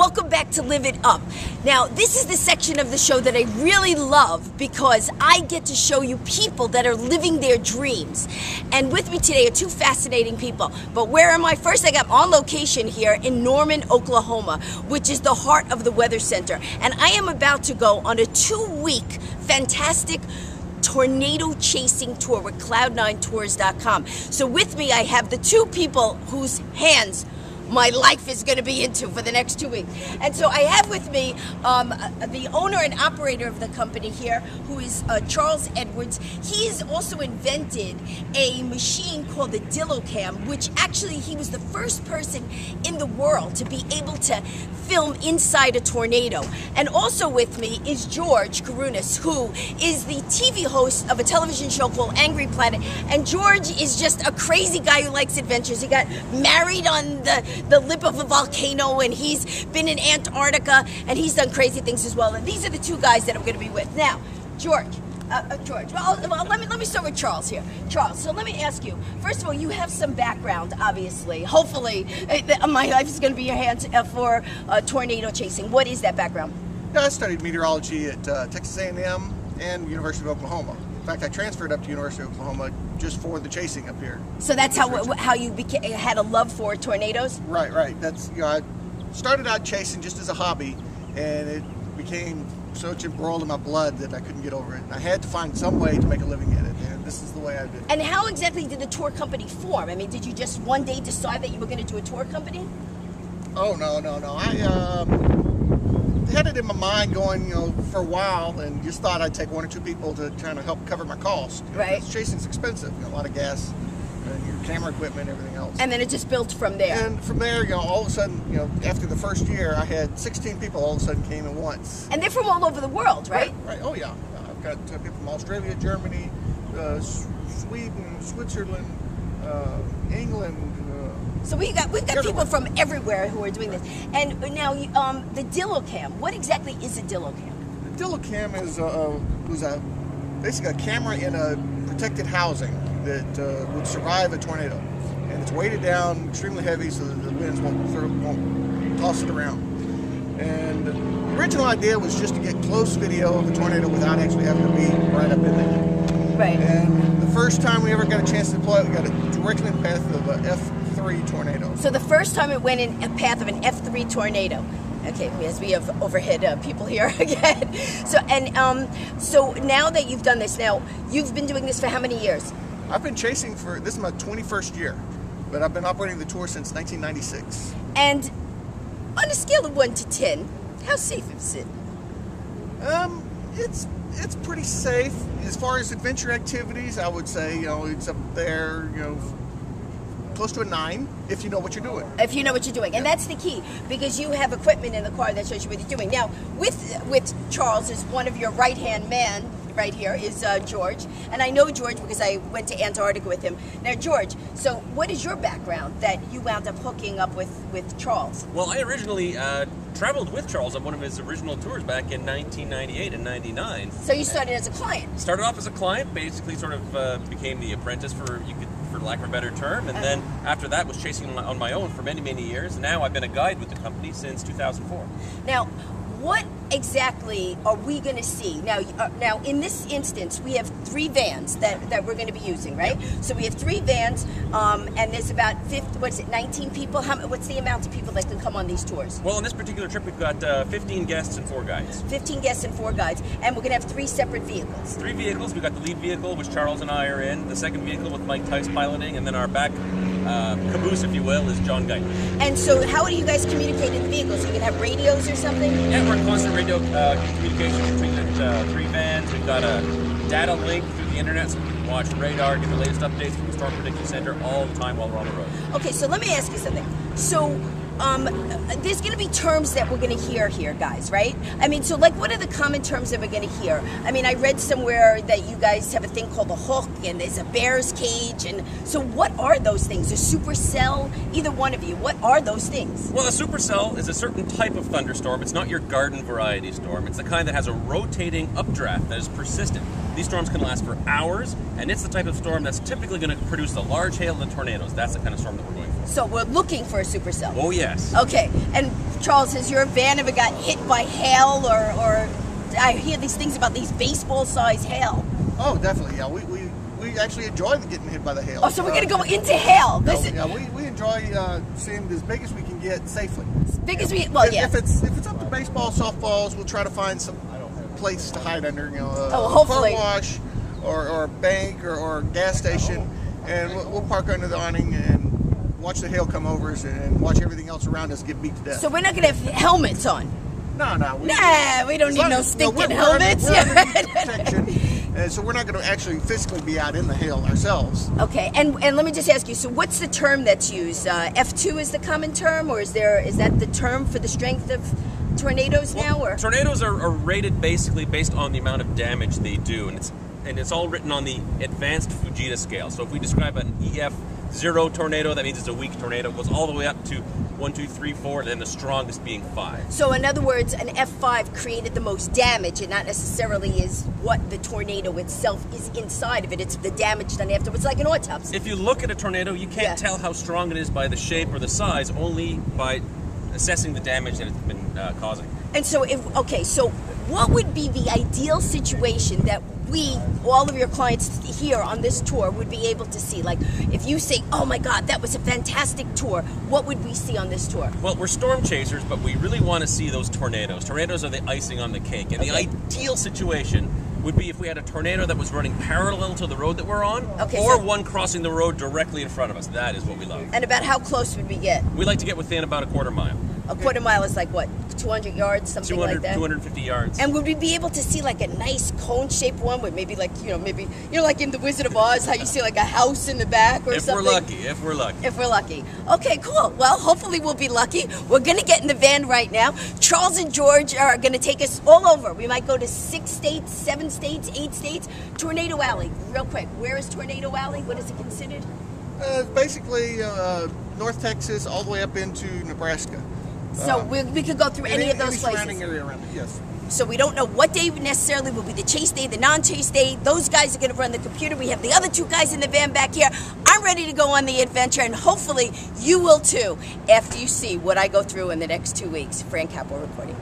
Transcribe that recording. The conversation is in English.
Welcome back to Live It Up. Now, this is the section of the show that I really love because I get to show you people that are living their dreams. And with me today are two fascinating people. But where am I? First, I got on location here in Norman, Oklahoma, which is the heart of the Weather Center. And I am about to go on a 2-week fantastic tornado chasing tour with Cloud9Tours.com. So with me, I have the two people whose hands my life is going to be into for the next 2 weeks. And so I have with me the owner and operator of the company here, who is Charles Edwards. He's also invented a machine called the Dillocam, which actually he was the first person in the world to be able to film inside a tornado. And also with me is George Kourounis, who is the TV host of a television show called Angry Planet. And George is just a crazy guy who likes adventures. He got married on the lip of a volcano, and he's been in Antarctica, and he's done crazy things as well. And these are the two guys that I'm going to be with. Now, George, well, let me start with Charles here. Charles, so let me ask you, first of all, you have some background, obviously. Hopefully, my life is going to be your hands for tornado chasing. What is that background? Yeah, I studied meteorology at Texas A&M and University of Oklahoma. In fact, I transferred up to University of Oklahoma just for the chasing up here. So that's how you had a love for tornadoes? Right. That's, I started out chasing just as a hobby, and it became such embroiled in my blood that I couldn't get over it. I had to find some way to make a living at it, and this is the way I did it. And how exactly did the tour company form? I mean, did you just one day decide that you were going to do a tour company? Oh, no. I had it in my mind going, for a while, and just thought I'd take one or two people to kind of help cover my cost. Right. Chasing's expensive, a lot of gas, and your camera equipment, and everything else. And then it just built from there. And from there, all of a sudden, after the first year, I had 16 people all of a sudden came at once. And they're from all over the world, right? Right. Oh yeah. I've got people from Australia, Germany, Sweden, Switzerland, England. So we've got people from everywhere who are doing this. And now, the Dillocam. What exactly is a Dillocam? The Dillocam was basically a camera in a protected housing that would survive a tornado, and it's weighted down, extremely heavy, so that the winds won't toss it around. And the original idea was just to get close video of the tornado without actually having to be right up in there. Right. And the first time we ever got a chance to deploy it, we got it directly in the path of an F3 tornado. So the first time it went in a path of an F3 tornado. Okay, as we have overhead people here again. So now that you've done this, now you've been doing this for how many years? I've been chasing this is my 21st year, but I've been operating the tour since 1996. And on a scale of 1 to 10, how safe is it? It's pretty safe. As far as adventure activities, I would say, it's up there, close to a 9 if you know what you're doing. If you know what you're doing. And that's the key, because you have equipment in the car that shows you what you're doing. Now, with Charles, is one of your right-hand man right here is George. And I know George because I went to Antarctica with him. Now, George, so what is your background that you wound up hooking up with Charles? Well, I originally traveled with Charles on one of his original tours back in 1998 and 99. So you started as a client? Started off as a client, basically sort of became the apprentice, for lack of a better term, and then after that was chasing on my own for many, many years. Now I've been a guide with the company since 2004. Now, what exactly are we going to see? Now, in this instance, we have 3 vans that we're going to be using, right? Yep. So we have 3 vans, and there's about 19 people? What's the amount of people that can come on these tours? Well, on this particular trip, we've got 15 guests and 4 guides. 15 guests and 4 guides, and we're going to have 3 separate vehicles. 3 vehicles. We've got the lead vehicle, which Charles and I are in, the second vehicle with Mike Tice piloting, and then our back caboose, if you will, is John Guyton. And so how do you guys communicate in the vehicles? You can have radios or something? Yeah, we're in constant radio communication between the 3 vans. We've got a data link through the internet, so we can watch radar, get the latest updates from the Storm Prediction Center all the time while we're on the road. Okay, so let me ask you something. So there's going to be terms that we're going to hear here, guys, right? I mean, so like, what are the common terms that we're going to hear? I mean, I read somewhere that you guys have a thing called a hook, and there's a bear's cage, and so what are those things? A supercell? Either one of you, what are those things? Well, a supercell is a certain type of thunderstorm. It's not your garden variety storm. It's the kind that has a rotating updraft that is persistent. These storms can last for hours, and it's the type of storm that's typically going to produce the large hail and the tornadoes. That's the kind of storm that we're going for. So we're looking for a supercell. Oh yes. Okay, and Charles, has your van ever got hit by hail, or I hear these things about these baseball-sized hail? Oh, definitely. Yeah, we actually enjoy getting hit by the hail. Oh, so we're gonna go into hail. This is yeah, we enjoy seeing as big as we can get safely. as big as we. Well, yeah. If it's up to baseball, softballs, we'll try to find some place to hide under. You know, hopefully. car wash or a bank or a gas station, and we'll park under the awning and watch the hail come over us and watch everything else around us get beat to death. So we're not gonna have helmets on. No. We don't need no stinking helmets. We're under protection. So we're not going to actually physically be out in the hail ourselves. Okay, and let me just ask you. So what's the term that's used? F2 is the common term, or is that the term for the strength of tornadoes now? Or tornadoes are rated basically based on the amount of damage they do, and it's all written on the advanced Fujita scale. So if we describe an EF0 tornado, that means it's a weak tornado. It goes all the way up to 1, 2, 3, 4, and then the strongest being 5. So in other words, an F5 created the most damage, and not necessarily is what the tornado itself is inside of it. It's the damage done afterwards, like an autopsy. If you look at a tornado, you can't tell how strong it is by the shape or the size, only by assessing the damage that it's been causing. And so, so what would be the ideal situation that all of your clients here on this tour would be able to see? Like, if you say, oh my God, that was a fantastic tour, what would we see on this tour? Well, we're storm chasers, but we really want to see those tornadoes. Tornadoes are the icing on the cake. And the ideal situation would be if we had a tornado that was running parallel to the road that we're on, or one crossing the road directly in front of us. That is what we love. And about how close would we get? We like to get within about a quarter mile. A quarter mile is like what, 200 yards, something like that? 250 yards. And would we be able to see like a nice cone-shaped one with maybe like, like in The Wizard of Oz, how you see like a house in the back or something? If we're lucky. If we're lucky. Okay, cool. Well, hopefully we'll be lucky. We're going to get in the van right now. Charles and George are going to take us all over. We might go to 6 states, 7 states, 8 states. Tornado Alley, real quick. Where is Tornado Alley? What is it considered? Basically, North Texas all the way up into Nebraska. So we could go through any of those places. Surrounding area around it, yes. So we don't know what day necessarily will be the chase day, the non-chase day. Those guys are going to run the computer. We have the other 2 guys in the van back here. I'm ready to go on the adventure, and hopefully you will too after you see what I go through in the next 2 weeks. Fran Capo reporting.